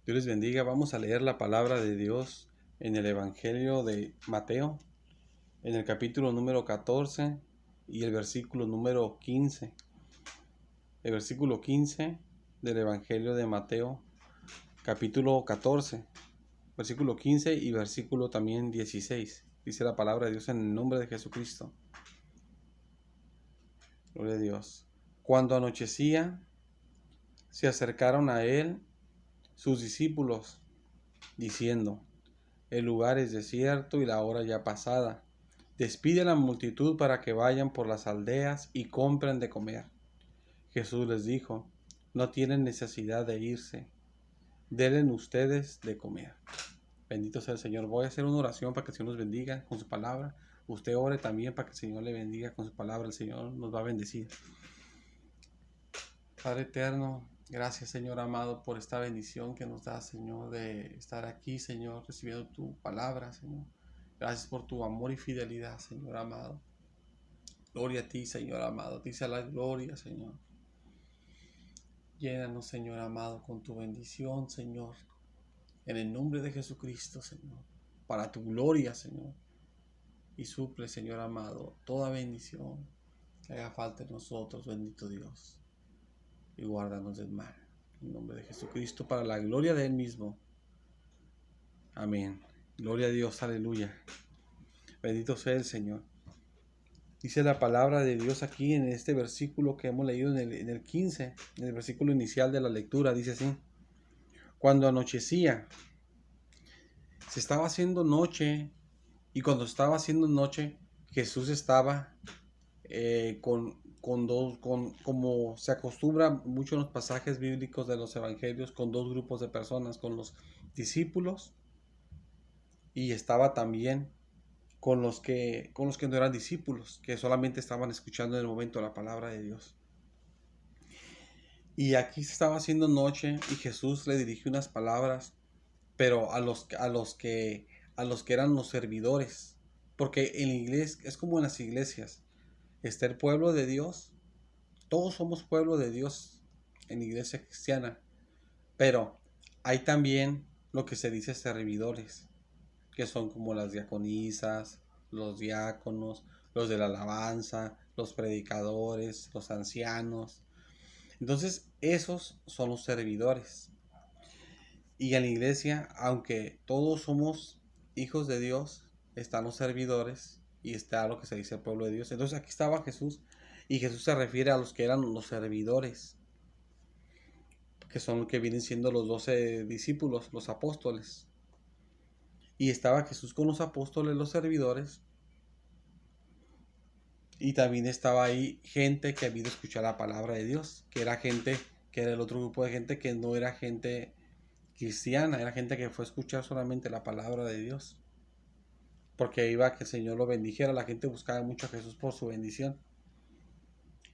Dios les bendiga. Vamos a leer la palabra de Dios en el Evangelio de Mateo, en el capítulo número 14 y el versículo número 15. El versículo 15 del Evangelio de Mateo, capítulo 14, versículo 15 y versículo también 16. Dice la palabra de Dios en el nombre de Jesucristo. Gloria a Dios. Cuando anochecía, se acercaron a él sus discípulos, diciendo: el lugar es desierto y la hora ya pasada. Despide a la multitud para que vayan por las aldeas y compren de comer. Jesús les dijo: no tienen necesidad de irse, denle ustedes de comer. Bendito sea el Señor. Voy a hacer una oración para que el Señor nos bendiga con su palabra. Usted ore también para que el Señor le bendiga con su palabra. El Señor nos va a bendecir. Padre eterno, gracias, Señor amado, por esta bendición que nos da, Señor, de estar aquí, Señor, recibiendo tu palabra, Señor. Gracias por tu amor y fidelidad, Señor amado. Gloria a ti, Señor amado. Dice la gloria, Señor. Llénanos, Señor amado, con tu bendición, Señor. En el nombre de Jesucristo, Señor. Para tu gloria, Señor. Y suple, Señor amado, toda bendición que haga falta en nosotros, bendito Dios. Y guárdanos del mal. En el nombre de Jesucristo, para la gloria de Él mismo. Amén. Gloria a Dios, aleluya. Bendito sea el Señor. Dice la palabra de Dios aquí en este versículo que hemos leído en el 15, en el versículo inicial de la lectura, dice así: cuando anochecía, se estaba haciendo noche, y cuando estaba haciendo noche, Jesús estaba como se acostumbra mucho en los pasajes bíblicos de los evangelios, con dos grupos de personas, con los discípulos, y estaba también con los que no eran discípulos, que solamente estaban escuchando en el momento la palabra de Dios. Y aquí se estaba haciendo noche y Jesús le dirigió unas palabras, pero a los que eran los servidores, porque en la iglesia es como en las iglesias, está el pueblo de Dios. Todos somos pueblo de Dios en la iglesia cristiana, pero hay también lo que se dice servidores, que son como las diaconisas, los diáconos, los de la alabanza, los predicadores, los ancianos. Entonces, esos son los servidores. Y en la iglesia, aunque todos somos hijos de Dios, están los servidores y está lo que se dice el pueblo de Dios. Entonces, aquí estaba Jesús, y Jesús se refiere a los que eran los servidores, que son los que vienen siendo los 12 discípulos, los apóstoles. Y estaba Jesús con los apóstoles, los servidores, y también estaba ahí gente que había escuchado la palabra de Dios, que era gente, que era el otro grupo de gente que no era gente cristiana, era gente que fue a escuchar solamente la palabra de Dios, porque iba a que el Señor lo bendijera. La gente buscaba mucho a Jesús por su bendición.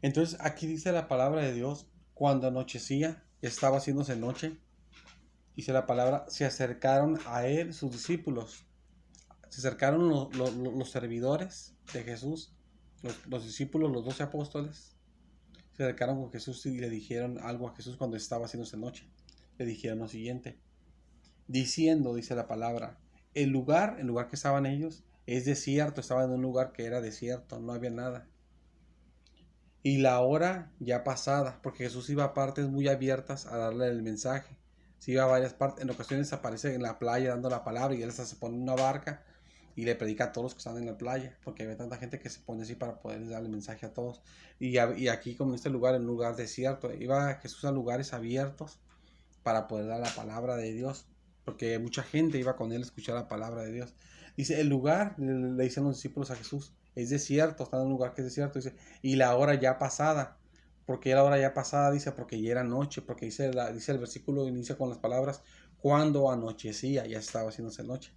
Entonces aquí dice la palabra de Dios: cuando anochecía, estaba haciéndose noche, dice la palabra, se acercaron a él sus discípulos. Se acercaron los servidores de Jesús, los discípulos, los 12 apóstoles. Se acercaron con Jesús y le dijeron algo a Jesús cuando estaba haciéndose noche. Le dijeron lo siguiente, diciendo, dice la palabra, el lugar que estaban ellos es desierto. Estaban en un lugar que era desierto, no había nada. Y la hora ya pasada, porque Jesús iba a partes muy abiertas a darle el mensaje. Se iba a varias partes. En ocasiones aparece en la playa dando la palabra, y él hasta se pone en una barca y le predica a todos los que están en la playa, porque había tanta gente que se pone así para poder darle el mensaje a todos. Y aquí, como en este lugar, en un lugar desierto, iba Jesús a lugares abiertos para poder dar la palabra de Dios, porque mucha gente iba con él a escuchar la palabra de Dios. Dice, el lugar, le dicen los discípulos a Jesús, es desierto, está en un lugar que es desierto, dice, y la hora ya pasada. Porque la hora ya pasada, dice, porque ya era noche, porque dice el versículo, inicia con las palabras, cuando anochecía, ya estaba haciéndose noche.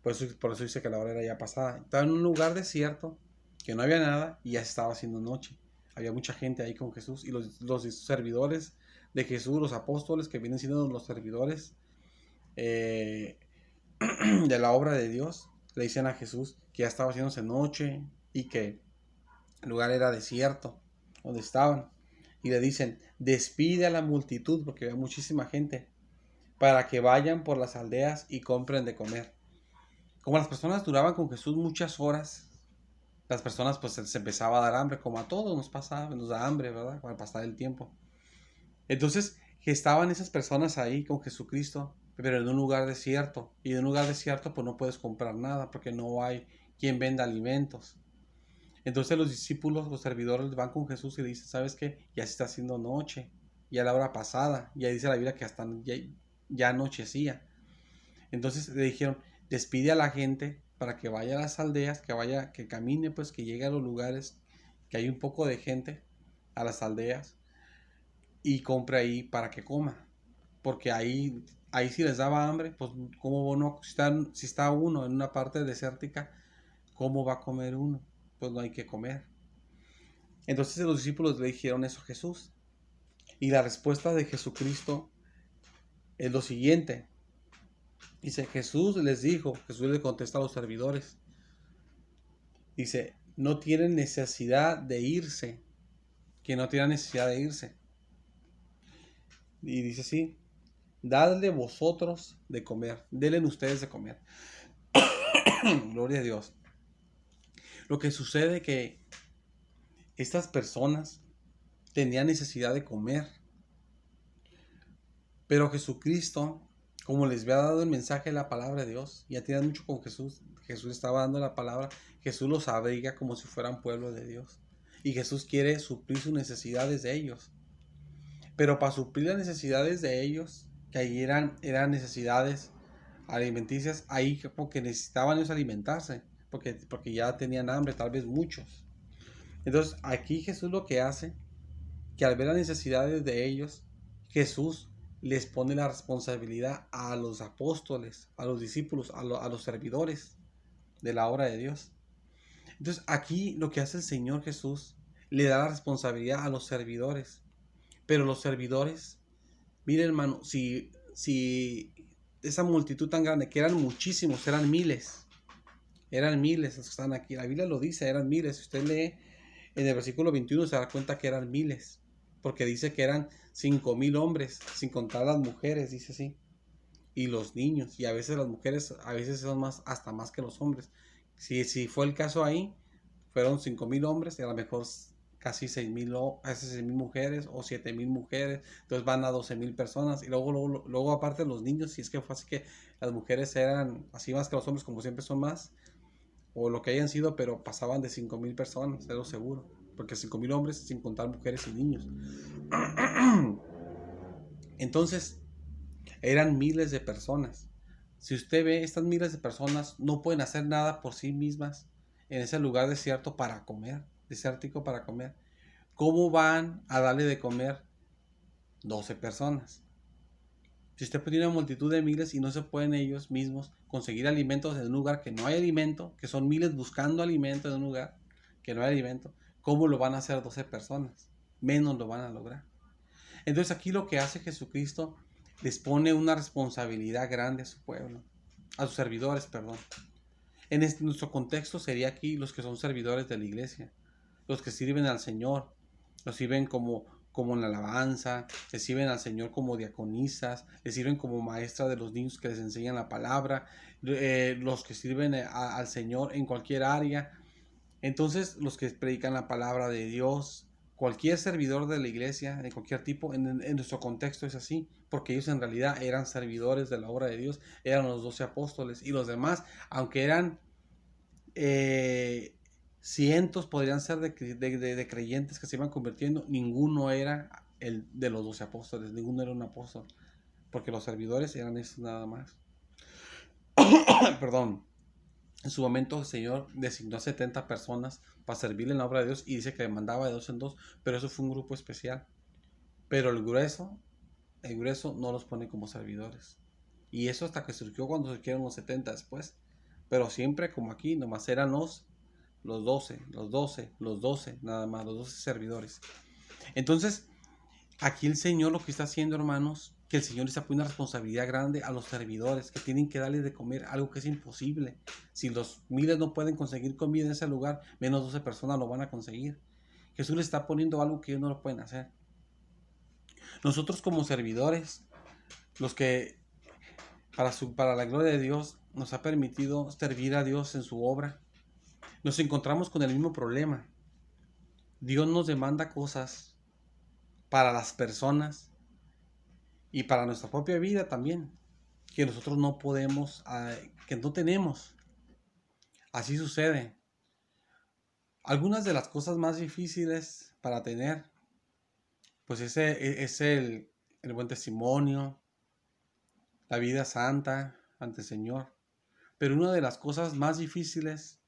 Por eso dice que la hora era ya pasada. Estaba en un lugar desierto, que no había nada, y ya estaba haciendo noche. Había mucha gente ahí con Jesús, y los servidores de Jesús, los apóstoles, que vienen siendo los servidores de la obra de Dios, le dicen a Jesús que ya estaba haciéndose noche y que el lugar era desierto donde estaban, y le dicen, despide a la multitud, porque había muchísima gente, para que vayan por las aldeas y compren de comer. Como las personas duraban con Jesús muchas horas, las personas pues se empezaba a dar hambre, como a todos nos pasa, nos da hambre, ¿verdad? Al pasar el tiempo. Entonces, que estaban esas personas ahí con Jesucristo, pero en un lugar desierto. Y en un lugar desierto pues no puedes comprar nada porque no hay quien venda alimentos. Entonces los discípulos, los servidores van con Jesús y le dicen, ¿sabes qué? Ya se está haciendo noche, ya la hora pasada, ya dice la Biblia que hasta ya anochecía. Entonces le dijeron, despide a la gente para que vaya a las aldeas, que vaya, que camine, pues que llegue a los lugares, que hay un poco de gente, a las aldeas, y compre ahí para que coma. Porque ahí si les daba hambre, pues cómo no, si está uno en una parte desértica, ¿cómo va a comer uno? Pues no hay que comer. Entonces los discípulos le dijeron eso a Jesús. Y la respuesta de Jesucristo es lo siguiente. Dice, Jesús le contesta a los servidores. Dice, no tienen necesidad de irse, que no tienen necesidad de irse. Y dice así, dadle vosotros de comer, denle ustedes de comer. Gloria a Dios. Lo que sucede es que estas personas tenían necesidad de comer, pero Jesucristo, como les había dado el mensaje de la palabra de Dios, ya tenían mucho con Jesús, Jesús estaba dando la palabra, Jesús los abriga como si fueran pueblo de Dios. Y Jesús quiere suplir sus necesidades de ellos. Pero para suplir las necesidades de ellos, que ahí eran necesidades alimenticias, ahí porque necesitaban ellos alimentarse, porque ya tenían hambre, tal vez muchos. Entonces aquí Jesús lo que hace, que al ver las necesidades de ellos, Jesús les pone la responsabilidad a los apóstoles, a los discípulos, a los servidores de la obra de Dios. Entonces aquí lo que hace el Señor Jesús, le da la responsabilidad a los servidores. Pero los servidores, miren hermano, si esa multitud tan grande, que eran muchísimos, eran miles los que están aquí, la Biblia lo dice, eran miles. Si usted lee en el versículo 21 se da cuenta que eran miles, porque dice que eran 5,000 hombres, sin contar las mujeres, dice así, y los niños, y a veces las mujeres, a veces son más, hasta más que los hombres. Si fue el caso ahí, fueron 5,000 hombres y a lo mejor casi 6,000 mujeres o 7,000 mujeres, entonces van a 12,000 personas, y luego aparte los niños, si es que fue así que las mujeres eran así más que los hombres, como siempre son más, o lo que hayan sido, pero pasaban de 5,000 personas, es lo seguro, porque 5,000 hombres sin contar mujeres y niños. Entonces, eran miles de personas. Si usted ve, estas miles de personas no pueden hacer nada por sí mismas en ese lugar desierto para comer, desértico para comer. ¿Cómo van a darle de comer 12 personas? Si usted tiene una multitud de miles y no se pueden ellos mismos conseguir alimentos en un lugar que no hay alimento, que son miles buscando alimento en un lugar que no hay alimento, ¿cómo lo van a hacer 12 personas? Menos lo van a lograr. Entonces aquí lo que hace Jesucristo, les pone una responsabilidad grande a su pueblo, a sus servidores, perdón. Nuestro contexto sería aquí los que son servidores de la iglesia, los que sirven al Señor, los sirven como en la alabanza, les sirven al Señor como diaconisas, les sirven como maestra de los niños que les enseñan la palabra, los que sirven al Señor en cualquier área. Entonces, los que predican la palabra de Dios, cualquier servidor de la iglesia, de cualquier tipo, en nuestro contexto es así, porque ellos en realidad eran servidores de la obra de Dios, eran los 12 apóstoles, y los demás, aunque eran cientos, podrían ser de creyentes que se iban convirtiendo, ninguno era el de los 12 apóstoles, ninguno era un apóstol, porque los servidores eran esos nada más. Perdón. En su momento el Señor designó a 70 personas para servirle en la obra de Dios y dice que mandaba de 2 en 2, pero eso fue un grupo especial. Pero el grueso no los pone como servidores. Y eso hasta que surgió cuando surgieron los 70 después. Pero siempre como aquí, nomás eran los 12, nada más, los 12 servidores. Entonces, aquí el Señor lo que está haciendo, hermanos, que el Señor les ha puesto una responsabilidad grande a los servidores, que tienen que darles de comer algo que es imposible. Si los miles no pueden conseguir comida en ese lugar, menos 12 personas lo van a conseguir. Jesús les está poniendo algo que ellos no lo pueden hacer. Nosotros como servidores, los que para la gloria de Dios, nos ha permitido servir a Dios en su obra. Nos encontramos con el mismo problema. Dios nos demanda cosas para las personas y para nuestra propia vida también, que nosotros no podemos, que no tenemos. Así sucede. Algunas de las cosas más difíciles para tener, pues es el buen testimonio, la vida santa ante el Señor. Pero una de las cosas más difíciles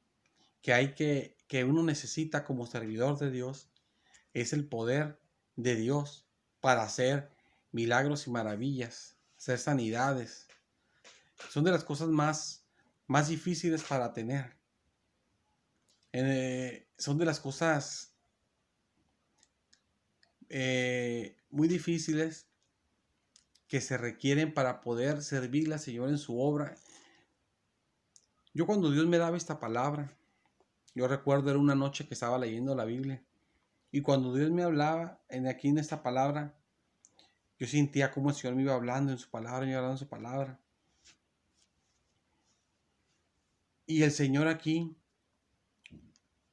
que uno necesita como servidor de Dios es el poder de Dios para hacer milagros y maravillas, hacer sanidades. Son de las cosas más difíciles para tener. Son de las cosas muy difíciles que se requieren para poder servir al Señor en su obra. Yo cuando Dios me daba esta palabra, yo recuerdo era una noche que estaba leyendo la Biblia y cuando Dios me hablaba aquí en esta palabra, yo sentía como el Señor me iba hablando en su palabra, me iba hablando en su palabra. Y el Señor aquí,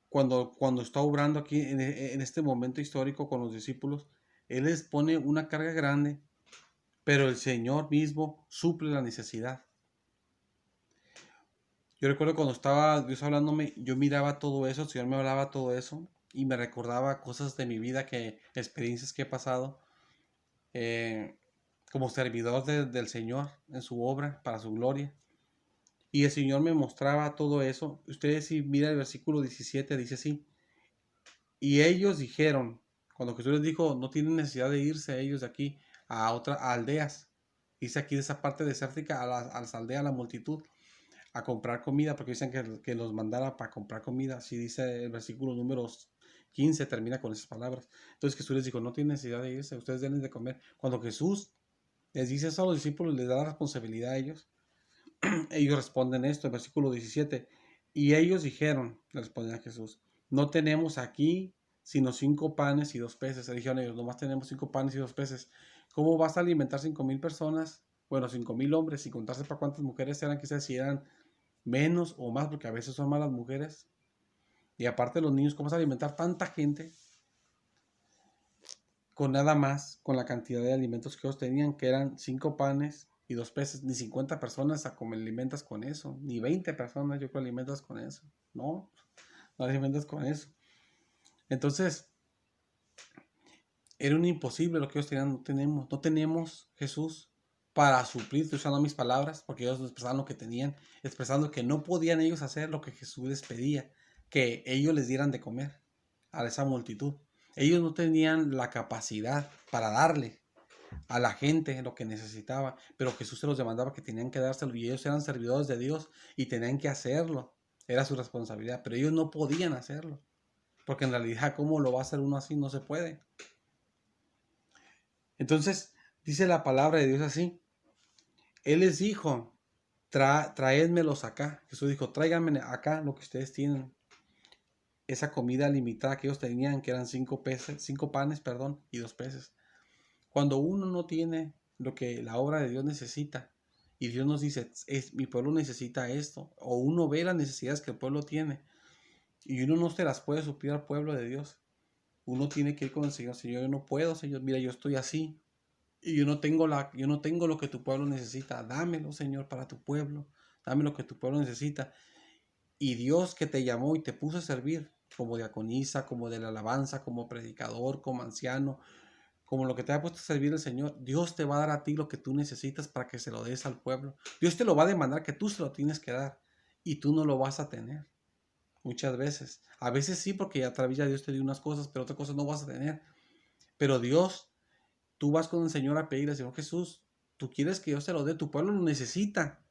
cuando está obrando aquí en este momento histórico con los discípulos, Él les pone una carga grande, pero el Señor mismo suple la necesidad. Yo recuerdo cuando estaba Dios hablándome, yo miraba todo eso, el Señor me hablaba todo eso y me recordaba cosas de mi vida, experiencias que he pasado como servidor del Señor en su obra, para su gloria. Y el Señor me mostraba todo eso. Ustedes si miran el versículo 17, dice así. Y ellos dijeron, cuando Jesús les dijo, no tienen necesidad de irse ellos de aquí a aldeas. Dice aquí de esa parte desértica, a las aldeas, a la multitud, a comprar comida, porque dicen que los mandara para comprar comida. Así dice el versículo número 15, termina con esas palabras. Entonces Jesús les dijo, no tienen necesidad de irse, ustedes deben de comer. Cuando Jesús les dice eso a los discípulos, les da la responsabilidad a ellos. Ellos responden esto, el versículo 17. Y ellos dijeron, le responden a Jesús, no tenemos aquí sino 5 panes y 2 peces. Le dijeron ellos, nomás tenemos 5 panes y 2 peces. ¿Cómo vas a alimentar 5,000 personas? Bueno, 5,000 hombres, y contarse para cuántas mujeres eran, quizás si eran menos o más, porque a veces son malas mujeres. Y aparte los niños, ¿cómo vas a alimentar tanta gente con nada más, con la cantidad de alimentos que ellos tenían, que eran 5 panes y 2 peces? Ni 50 personas a comer alimentas con eso, ni 20 personas yo creo alimentas con eso. No, no alimentas con eso. Entonces, era un imposible lo que ellos tenían. No tenemos Jesús para suplir, estoy usando mis palabras, porque ellos expresaban lo que tenían, expresando que no podían ellos hacer lo que Jesús les pedía, que ellos les dieran de comer a esa multitud. Ellos no tenían la capacidad para darle a la gente lo que necesitaba, pero Jesús se los demandaba que tenían que dárselo y ellos eran servidores de Dios y tenían que hacerlo. Era su responsabilidad, pero ellos no podían hacerlo, porque en realidad, ¿cómo lo va a hacer uno así? No se puede. Entonces, dice la palabra de Dios así. Él les dijo, traédmelos acá. Jesús dijo, tráiganme acá lo que ustedes tienen. Esa comida limitada que ellos tenían, que eran 5 panes, y 2 peces. Cuando uno no tiene lo que la obra de Dios necesita, y Dios nos dice, mi pueblo necesita esto, o uno ve las necesidades que el pueblo tiene, y uno no se las puede suplir al pueblo de Dios, uno tiene que ir con el Señor. Señor, yo no puedo, Señor, mira, yo estoy así, y yo no tengo lo que tu pueblo necesita. Dámelo, Señor, para tu pueblo, dame lo que tu pueblo necesita. Y Dios que te llamó y te puso a servir, como diaconisa, como de la alabanza, como predicador, como anciano, como lo que te ha puesto a servir el Señor, Dios te va a dar a ti lo que tú necesitas para que se lo des al pueblo. Dios te lo va a demandar que tú se lo tienes que dar y tú no lo vas a tener. Muchas veces. A veces sí, porque a través de Dios te dio unas cosas, pero otras cosas no vas a tener. Pero Dios, tú vas con el Señor a pedirle, Señor Jesús, tú quieres que yo se lo dé, tu pueblo lo necesita.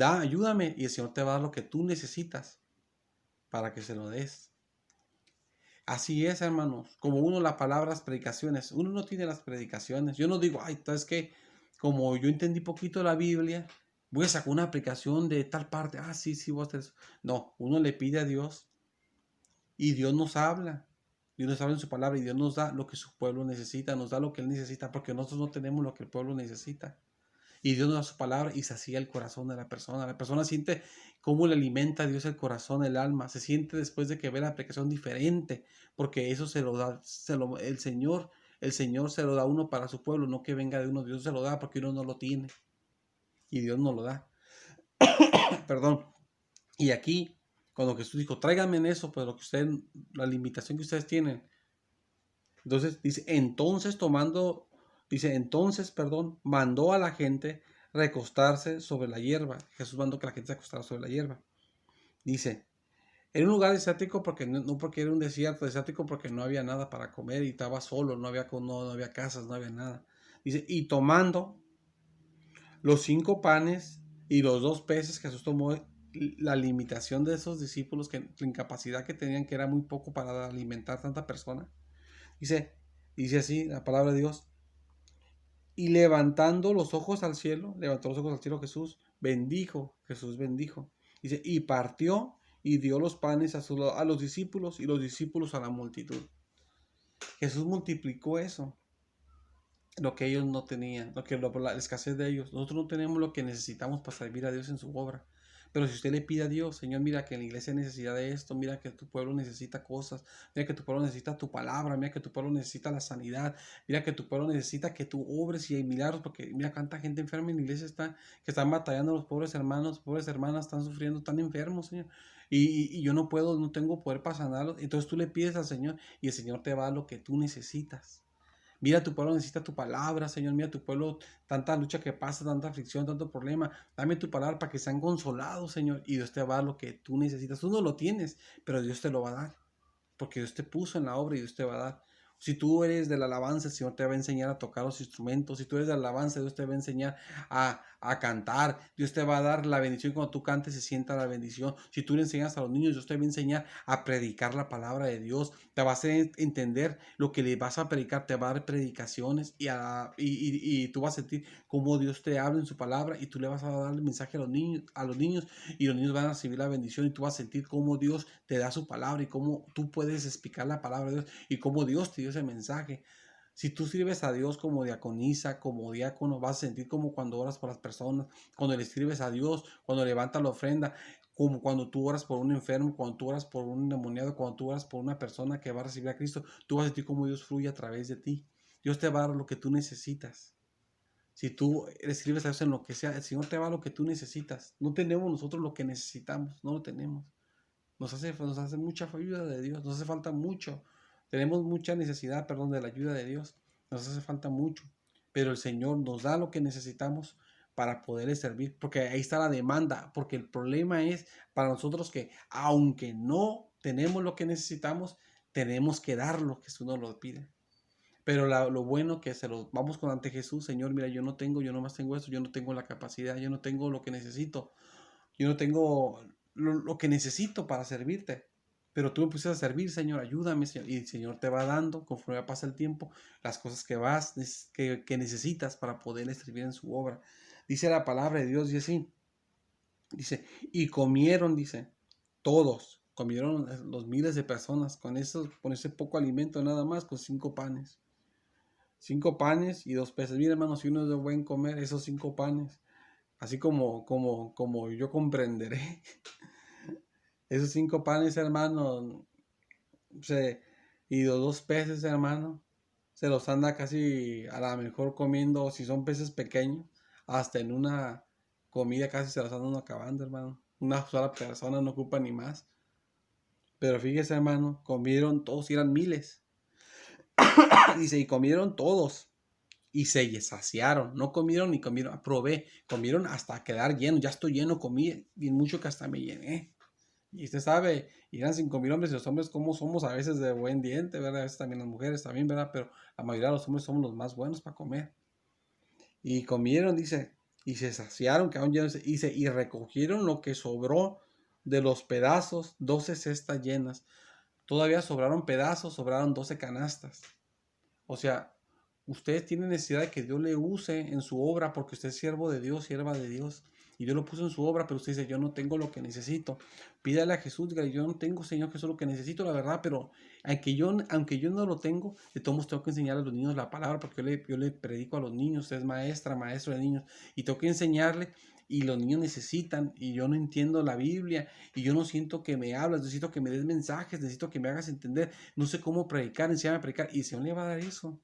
Ayúdame, y el Señor te va a dar lo que tú necesitas para que se lo des. Así es, hermanos. Como uno las palabras, predicaciones. Uno no tiene las predicaciones. Yo no digo, ay, ¿sabes qué? Como yo entendí poquito la Biblia, voy a sacar una aplicación de tal parte. Ah, sí, sí, voy a hacer eso. No, uno le pide a Dios y Dios nos habla. Dios nos habla en su palabra y Dios nos da lo que su pueblo necesita, nos da lo que Él necesita, porque nosotros no tenemos lo que el pueblo necesita. Y Dios nos da su palabra y sacía el corazón de la persona. La persona siente cómo le alimenta a Dios el corazón, el alma. Se siente después de que ve la aplicación diferente, porque eso se lo da, el Señor se lo da a uno para su pueblo, no que venga de uno. Dios se lo da porque uno no lo tiene y Dios no lo da. Perdón. Y aquí, cuando Jesús dijo, tráiganme en eso, pues la limitación que ustedes tienen. Entonces, mandó a la gente recostarse sobre la hierba. Jesús mandó que la gente se acostara sobre la hierba. Dice, era un lugar desértico porque no porque era un desértico porque no había nada para comer y estaba solo, no había casas, no había nada. Dice, y tomando los 5 panes y los 2 peces, Jesús tomó la limitación de esos discípulos, que la incapacidad que tenían, que era muy poco para alimentar tanta persona. Dice así la palabra de Dios. Y levantando los ojos al cielo, Jesús bendijo. Dice, y partió y dio los panes a los discípulos y los discípulos a la multitud. Jesús multiplicó eso, lo que ellos no tenían, la escasez de ellos. Nosotros no tenemos lo que necesitamos para servir a Dios en su obra. Pero si usted le pide a Dios, Señor, mira que en la iglesia hay necesidad de esto, mira que tu pueblo necesita cosas, mira que tu pueblo necesita tu palabra, mira que tu pueblo necesita la sanidad, mira que tu pueblo necesita que tú obres y hay milagros, porque mira cuánta gente enferma en la iglesia que están batallando, los pobres hermanos, pobres hermanas están sufriendo, están enfermos, Señor. Y yo no tengo poder para sanarlos. Entonces tú le pides al Señor y el Señor te va a dar lo que tú necesitas. Mira, tu pueblo necesita tu palabra, Señor. Mira, tu pueblo, tanta lucha que pasa, tanta aflicción, tanto problema. Dame tu palabra para que sean consolados, Señor. Y Dios te va a dar lo que tú necesitas. Tú no lo tienes, pero Dios te lo va a dar. Porque Dios te puso en la obra y Dios te va a dar. Si tú eres de la alabanza, el Señor te va a enseñar a tocar los instrumentos. Si tú eres de la alabanza, Dios te va a enseñar a cantar. Dios te va a dar la bendición. Cuando tú cantes, se sienta la bendición. Si tú le enseñas a los niños, Dios te va a enseñar a predicar la palabra de Dios. Te va a hacer entender lo que le vas a predicar. Te va a dar predicaciones y tú vas a sentir cómo Dios te habla en su palabra y tú le vas a dar el mensaje a los niños y los niños van a recibir la bendición y tú vas a sentir cómo Dios te da su palabra y cómo tú puedes explicar la palabra de Dios y cómo Dios te dio ese mensaje. Si tú sirves a Dios como diaconisa, como diácono, vas a sentir como cuando oras por las personas, cuando le sirves a Dios, cuando levantas la ofrenda, como cuando tú oras por un enfermo, cuando tú oras por un endemoniado, cuando tú oras por una persona que va a recibir a Cristo, tú vas a sentir cómo Dios fluye a través de ti. Dios te va a dar lo que tú necesitas. Si tú escribes a Dios en lo que sea, el Señor te va a dar lo que tú necesitas. No tenemos nosotros lo que necesitamos, no lo tenemos. Nos hace mucha ayuda de Dios, nos hace falta mucho. Tenemos mucha necesidad, de la ayuda de Dios. Nos hace falta mucho. Pero el Señor nos da lo que necesitamos para poderle servir. Porque ahí está la demanda. Porque el problema es para nosotros que aunque no tenemos lo que necesitamos, tenemos que dar lo que Jesús nos lo pide. Pero lo bueno que vamos con ante Jesús, Señor, mira, yo nomás tengo eso, yo no tengo la capacidad, yo no tengo lo que necesito. Yo no tengo lo que necesito para servirte. Pero tú me pusiste a servir, Señor, ayúdame, Señor. Y el Señor te va dando, conforme pasa el tiempo, las cosas que necesitas para poderle servir en su obra. Dice la palabra de Dios y así. Dice, y comieron, todos. Comieron los miles de personas con ese poco alimento nada más, con 5 panes. 5 panes y 2 peces. Mira, hermano, si uno es de buen comer, esos 5 panes, así como yo comprenderé, esos 5 panes, hermano, y los 2 peces, hermano, se los anda casi a lo mejor comiendo, si son peces pequeños, hasta en una comida casi se los andan acabando, hermano. Una sola persona no ocupa ni más. Pero fíjese, hermano, comieron todos, y eran miles. Dice, y comieron todos. Y se saciaron, no comieron ni comieron, comieron hasta quedar lleno, ya estoy lleno, comí bien mucho que hasta me llené. Y usted sabe, y eran 5,000 hombres y los hombres como somos a veces de buen diente, ¿verdad? A veces también las mujeres también, ¿verdad? Pero la mayoría de los hombres somos los más buenos para comer. Y comieron, dice, y se saciaron, quedaron llenos, y recogieron lo que sobró de los pedazos, 12 cestas llenas. Todavía sobraron pedazos, sobraron 12 canastas. O sea, Usted tiene necesidad de que Dios le use en su obra porque usted es siervo de Dios, sierva de Dios. Y Dios lo puso en su obra, pero usted dice, yo no tengo lo que necesito. Pídale a Jesús, dígale, yo no tengo, Señor Jesús, lo que necesito, la verdad, pero aunque yo no lo tengo, de todos modos tengo que enseñar a los niños la palabra, porque yo le predico a los niños, usted es maestra, maestro de niños, y tengo que enseñarle, y los niños necesitan, y yo no entiendo la Biblia, y yo no siento que me hablas, necesito que me des mensajes, necesito que me hagas entender, no sé cómo predicar, enséñame a predicar, y el Señor le va a dar eso.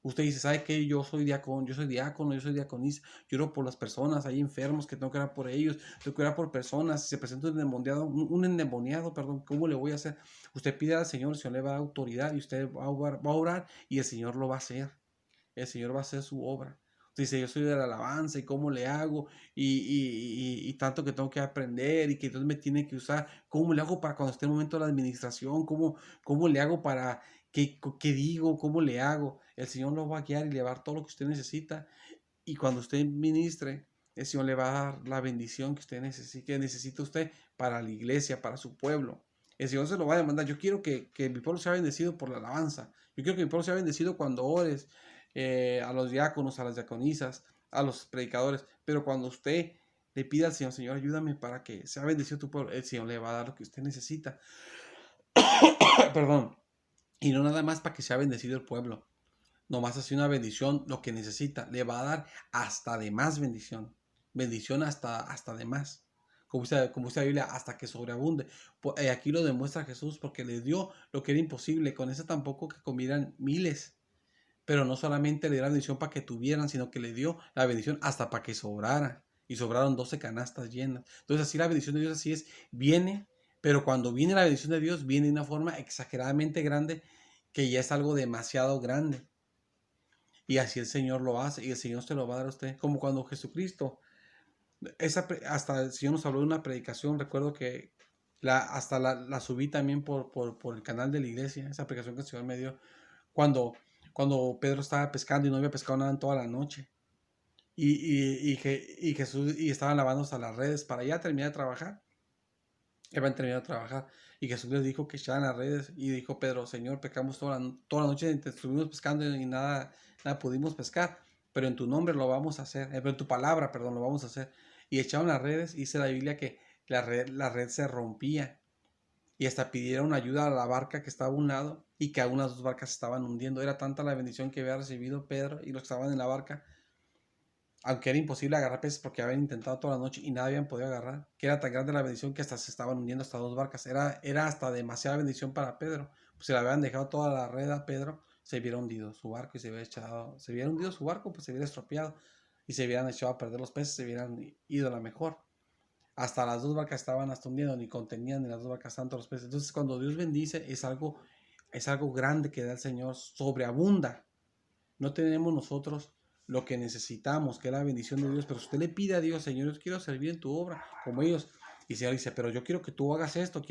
Usted dice, ¿sabe qué? Yo soy diácono, yo soy diaconisa, yo oro por las personas, hay enfermos que tengo que orar por ellos, tengo que orar por personas, si se presenta un endemoniado, perdón, ¿cómo le voy a hacer? Usted pide al Señor, el Señor le va a dar autoridad y usted va a orar y el Señor lo va a hacer, el Señor va a hacer su obra. Usted dice, yo soy de la alabanza y cómo le hago y tanto que tengo que aprender y que Dios me tiene que usar, ¿cómo le hago para cuando esté el momento de la administración? ¿Cómo le hago para qué digo? ¿Cómo le hago? El Señor lo va a guiar y le va a dar todo lo que usted necesita. Y cuando usted ministre, el Señor le va a dar la bendición que usted necesita, usted para la iglesia, para su pueblo. El Señor se lo va a demandar. Yo quiero que mi pueblo sea bendecido por la alabanza. Yo quiero que mi pueblo sea bendecido cuando ores, a los diáconos, a las diaconisas, a los predicadores. Pero cuando usted le pida al Señor, Señor, ayúdame para que sea bendecido tu pueblo, el Señor le va a dar lo que usted necesita. Perdón. Y no nada más para que sea bendecido el pueblo. Nomás así una bendición, lo que necesita. Le va a dar hasta de más bendición. Bendición hasta de más. Como dice la Biblia, hasta que sobreabunde. Aquí lo demuestra Jesús porque le dio lo que era imposible. Con eso tampoco que comieran miles. Pero no solamente le dio la bendición para que tuvieran, sino que le dio la bendición hasta para que sobrara. Y sobraron 12 canastas llenas. Entonces así la bendición de Dios así es. Viene, pero cuando viene la bendición de Dios, viene de una forma exageradamente grande que ya es algo demasiado grande. Y así el Señor lo hace y el Señor se lo va a dar a usted. Como cuando Jesucristo, hasta el Señor nos habló de una predicación, recuerdo que hasta la subí también por el canal de la iglesia, esa predicación que el Señor me dio, cuando, cuando Pedro estaba pescando y no había pescado nada en toda la noche. Y Jesús y estaban lavando hasta las redes para ya terminar de trabajar. Habían terminado de trabajar y Jesús les dijo que echaran las redes y dijo Pedro, Señor, pecamos toda la noche, estuvimos pescando y nada pudimos pescar, pero en tu nombre lo vamos a hacer, pero en tu palabra, perdón, lo vamos a hacer. Y echaron las redes y dice la Biblia que la red se rompía y hasta pidieron ayuda a la barca que estaba a un lado y que algunas dos barcas se estaban hundiendo. Era tanta la bendición que había recibido Pedro y los que estaban en la barca, aunque era imposible agarrar peces porque habían intentado toda la noche y nada habían podido agarrar, que era tan grande la bendición que hasta se estaban hundiendo hasta dos barcas. Era hasta demasiada bendición para Pedro. Pues si le habían dejado toda la red a Pedro, se hubiera hundido su barco y se hubiera hundido su barco, pues se hubiera estropeado y se hubieran echado a perder los peces, se hubieran ido a la mejor. Hasta las dos barcas estaban hasta hundiendo, ni contenían ni las dos barcas tanto los peces. Entonces cuando Dios bendice es algo grande que da el Señor, sobreabunda. No tenemos nosotros lo que necesitamos, que es la bendición de Dios, pero usted le pide a Dios, Señor, yo quiero servir en tu obra, como ellos, y el Señor dice, pero yo quiero que tú hagas esto,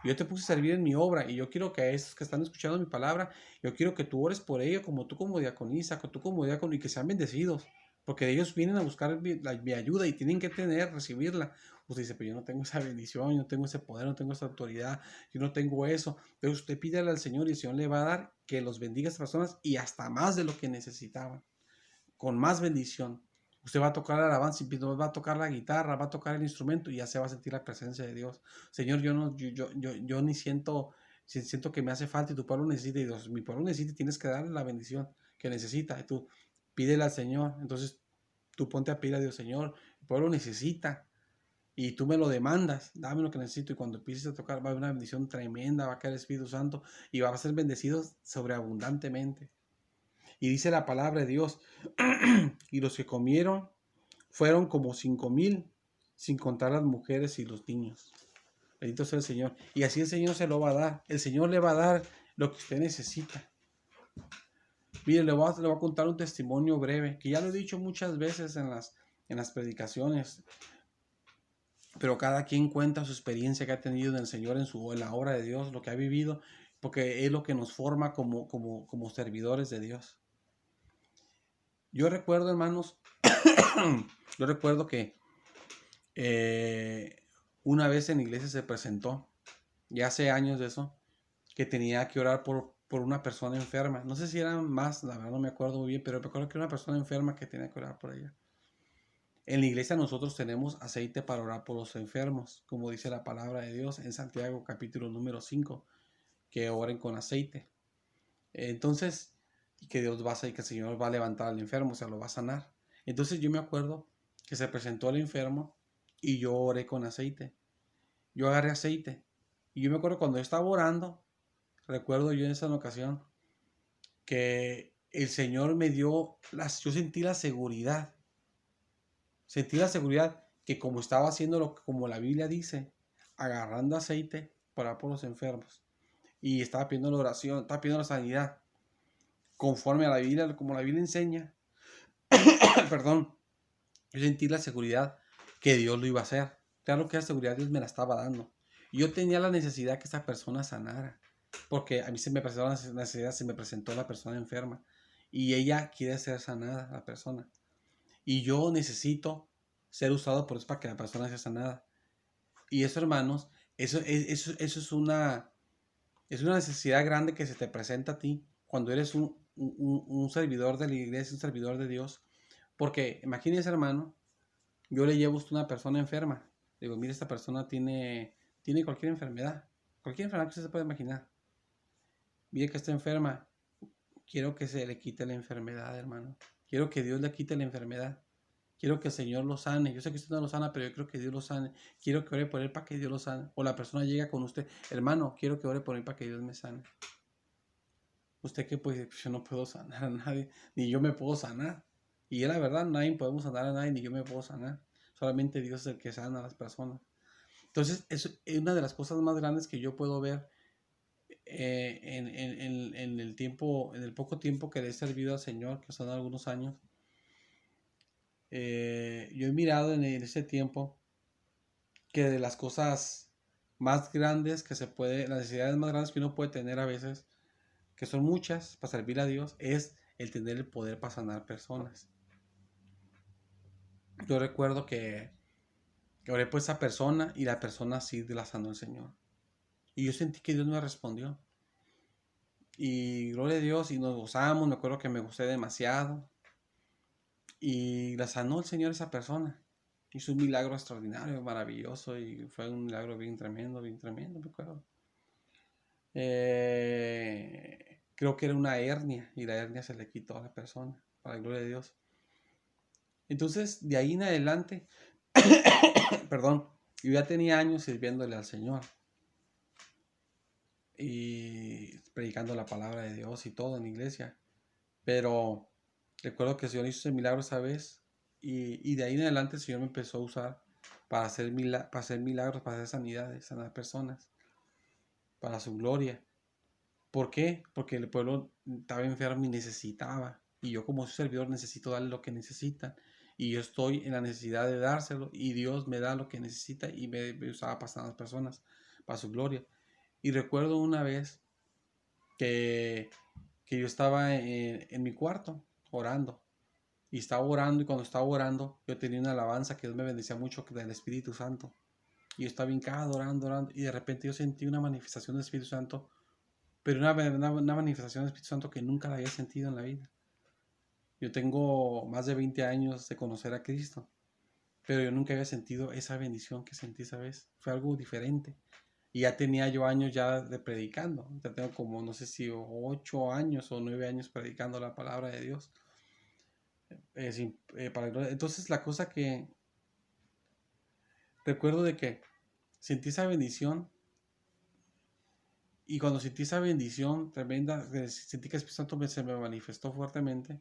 yo te puse a servir en mi obra, y yo quiero que a esos que están escuchando mi palabra, yo quiero que tú ores por ellos, como tú como diaconisa, tú como diácono, y que sean bendecidos, porque ellos vienen a buscar mi ayuda y tienen que recibirla. Usted dice, pero yo no tengo esa bendición, yo no tengo ese poder, no tengo esa autoridad, yo no tengo eso. Entonces usted pídale al Señor y el Señor le va a dar que los bendiga a estas personas y hasta más de lo que necesitaban, con más bendición. Usted va a tocar la alabanza, va a tocar la guitarra, va a tocar el instrumento y ya se va a sentir la presencia de Dios. Señor, yo ni siento que me hace falta y tu pueblo necesita, y Dios, mi pueblo necesita y tienes que darle la bendición que necesita. Y tú pídele al Señor. Entonces tú ponte a pedir a Dios, Señor, el pueblo necesita. Y tú me lo demandas, dame lo que necesito. Y cuando empieces a tocar, va a haber una bendición tremenda, va a caer el Espíritu Santo y va a ser bendecidos sobreabundantemente. Y dice la palabra de Dios, y los que comieron fueron como 5,000, sin contar las mujeres y los niños. Bendito sea el Señor. Y así el Señor se lo va a dar. El Señor le va a dar lo que usted necesita. Mire, le voy a contar un testimonio breve, que ya lo he dicho muchas veces en las predicaciones. Pero cada quien cuenta su experiencia que ha tenido en el Señor, en la obra de Dios, lo que ha vivido, porque es lo que nos forma como servidores de Dios. Yo recuerdo, hermanos, yo recuerdo que una vez en la iglesia se presentó, ya hace años de eso, que tenía que orar por por una persona enferma. No sé si eran más, la verdad no me acuerdo muy bien, pero me acuerdo que era una persona enferma que tenía que orar por ella. En la iglesia nosotros tenemos aceite para orar por los enfermos, como dice la palabra de Dios en Santiago capítulo número 5, que oren con aceite. Entonces, y que Dios va a hacer, que el Señor va a levantar al enfermo, o sea, lo va a sanar. Entonces yo me acuerdo que se presentó el enfermo y yo oré con aceite. Yo agarré aceite. Y yo me acuerdo cuando yo estaba orando, recuerdo yo en esa ocasión, que el Señor me dio, yo sentí la seguridad. Sentí la seguridad que como estaba haciendo lo como la Biblia dice, agarrando aceite para por los enfermos. Y estaba pidiendo la oración, estaba pidiendo la sanidad. Conforme a la Biblia, como la Biblia enseña. Perdón. Yo sentí la seguridad que Dios lo iba a hacer. Claro que la seguridad Dios me la estaba dando. Y yo tenía la necesidad que esa persona sanara. Porque a mí se me presentó la necesidad, se me presentó la persona enferma. Y ella quiere ser sanada, la persona. Y yo necesito ser usado por eso para que la persona sea sanada. Y eso, hermanos, eso es una necesidad grande que se te presenta a ti cuando eres un servidor de la iglesia, un servidor de Dios. Porque imagínense, hermano, yo le llevo a usted una persona enferma. Digo, mire, esta persona tiene cualquier enfermedad que usted se pueda imaginar. Mire que está enferma. Quiero que se le quite la enfermedad, hermano. Quiero que Dios le quite la enfermedad. Quiero que el Señor lo sane. Yo sé que usted no lo sana, pero yo creo que Dios lo sane. Quiero que ore por él para que Dios lo sane. O la persona llega con usted, hermano, quiero que ore por él para que Dios me sane. Usted que pues yo no puedo sanar a nadie, ni yo me puedo sanar. Y es la verdad, nadie podemos sanar a nadie, ni yo me puedo sanar. Solamente Dios es el que sana a las personas. Entonces, eso es una de las cosas más grandes que yo puedo ver en el tiempo, en el poco tiempo que le he servido al Señor, que son algunos años. Yo he mirado en ese tiempo que de las cosas más grandes que se puede, las necesidades más grandes que uno puede tener a veces, que son muchas para servir a Dios, es el tener el poder para sanar personas. Yo recuerdo que oré por esa persona y la persona sí la sanó el Señor. Y yo sentí que Dios me respondió. Y gloria a Dios, y nos gozamos, me acuerdo que me gocé demasiado. Y la sanó el Señor esa persona. Hizo un milagro extraordinario, maravilloso, y fue un milagro bien tremendo, me acuerdo. Creo que era una hernia, y la hernia se le quitó a la persona, para la gloria de Dios. Entonces, de ahí en adelante, perdón, yo ya tenía años sirviéndole al Señor. Y predicando la palabra de Dios y todo en la iglesia. Pero recuerdo que el Señor hizo ese milagro esa vez y de ahí en adelante el Señor me empezó a usar para hacer milagros, para hacer sanidades, sanar personas, para su gloria. ¿Por qué? Porque el pueblo estaba enfermo y necesitaba. Y yo como su servidor necesito darle lo que necesitan. Y yo estoy en la necesidad de dárselo y Dios me da lo que necesita y me usaba para sanar personas, para su gloria. Y recuerdo una vez que, que yo estaba en mi cuarto orando. Y estaba orando y cuando estaba orando yo tenía una alabanza que Dios me bendecía mucho del Espíritu Santo. Y yo estaba hincado orando, orando y de repente yo sentí una manifestación del Espíritu Santo, pero una manifestación del Espíritu Santo que nunca la había sentido en la vida. Yo tengo más de 20 años de conocer a Cristo, pero yo nunca había sentido esa bendición que sentí esa vez. Fue algo diferente. Y ya tenía yo años ya de predicando. Ya tengo como, no sé si 8 años o 9 años predicando la palabra de Dios. Entonces la cosa que recuerdo de que sentí esa bendición y cuando sentí esa bendición tremenda, sentí que el Espíritu Santo se me manifestó fuertemente.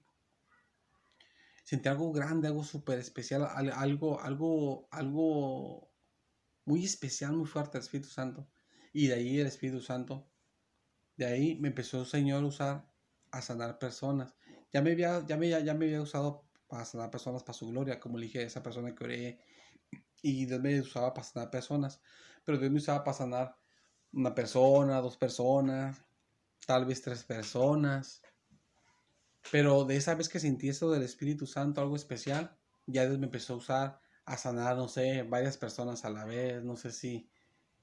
Sentí algo grande, algo súper especial, algo muy especial, muy fuerte del Espíritu Santo. Y de ahí el Espíritu Santo, de ahí me empezó el Señor a usar a sanar personas. Ya me había usado para sanar personas para su gloria, como le dije a esa persona que oré, y Dios me usaba para sanar personas, pero Dios me usaba para sanar una persona, dos personas, tal vez tres personas, pero de esa vez que sentí eso del Espíritu Santo, algo especial, ya Dios me empezó a usar a sanar, no sé, varias personas a la vez, no sé si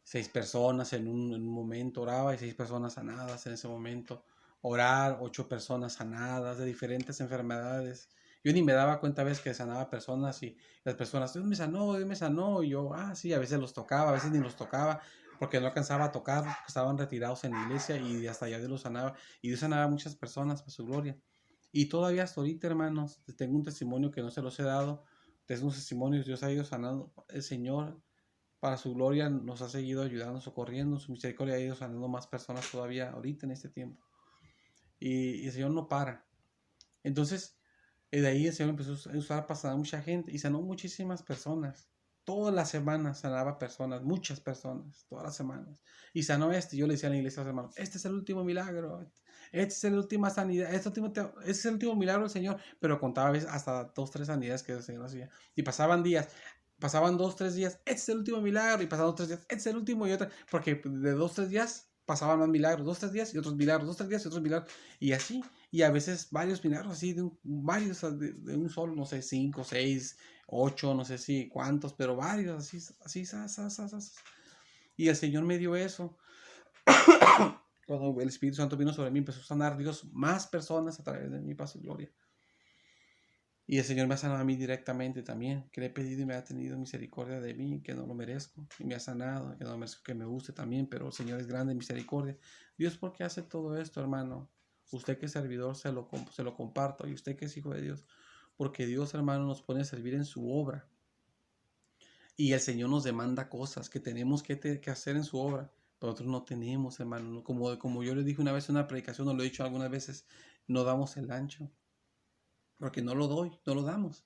6 personas en un momento oraba y 6 personas sanadas en ese momento, orar, 8 personas sanadas de diferentes enfermedades. Yo ni me daba cuenta a veces que sanaba personas y las personas, Dios me sanó, y yo, sí, a veces los tocaba, a veces ni los tocaba, porque no alcanzaba a tocar, porque estaban retirados en la iglesia y hasta allá Dios los sanaba, y Dios sanaba a muchas personas para su gloria. Y todavía hasta ahorita, hermanos, tengo un testimonio que no se los he dado, tengo un testimonio, Dios ha ido sanando, el Señor para su gloria nos ha seguido ayudando, socorriendo, su misericordia ha ido sanando más personas todavía ahorita en este tiempo. Y el Señor no para. Entonces, de ahí el Señor empezó a usar para sanar mucha gente y sanó muchísimas personas. Todas las semanas sanaba personas, muchas personas, todas las semanas. Y sanó yo le decía a la iglesia, hermanos, este es el último milagro, este es la última sanidad, este es el último milagro del Señor. Pero contaba a veces hasta 2, 3 sanidades que el Señor hacía. Y pasaban días, pasaban 2, 3 días, este es el último milagro. Y pasaban 2, 3 días, este es el último y otra. Porque de 2, 3 días pasaban más milagros, 2, 3 días y otros milagros, 2, 3 días y otros milagros. Y así, y a veces varios milagros así, varios de un solo, no sé, 5, 6, 8, no sé si cuántos, pero varios así, así, y el Señor me dio eso. Cuando el Espíritu Santo vino sobre mí, empezó a sanar Dios más personas a través de mi para su gloria. Y el Señor me ha sanado a mí directamente también, que le he pedido y me ha tenido misericordia de mí, que no lo merezco, y me ha sanado, que no merezco que me guste también, pero el Señor es grande en misericordia. Dios, ¿por qué hace todo esto, hermano? Usted que es servidor, se lo comparto, y usted que es hijo de Dios, porque Dios, hermano, nos pone a servir en su obra. Y el Señor nos demanda cosas que tenemos que hacer en su obra, pero nosotros no tenemos, hermano. Como yo le dije una vez en una predicación, o lo he dicho algunas veces, no damos el ancho, porque no lo damos.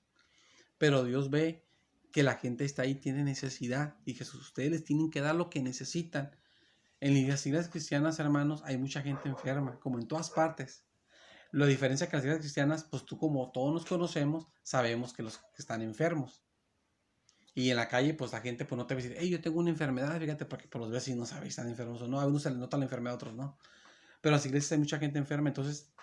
Pero Dios ve que la gente está ahí, tiene necesidad, y Jesús, ustedes les tienen que dar lo que necesitan. En las iglesias cristianas, hermanos, hay mucha gente enferma, como en todas partes. La diferencia que las iglesias cristianas, pues tú como todos nos conocemos, sabemos que los que están enfermos. Y en la calle, pues la gente pues no te va a decir, hey, yo tengo una enfermedad, fíjate, porque por los vecinos no sabéis si están enfermos o no. A unos se les nota la enfermedad, a otros no. Pero en las iglesias hay mucha gente enferma, entonces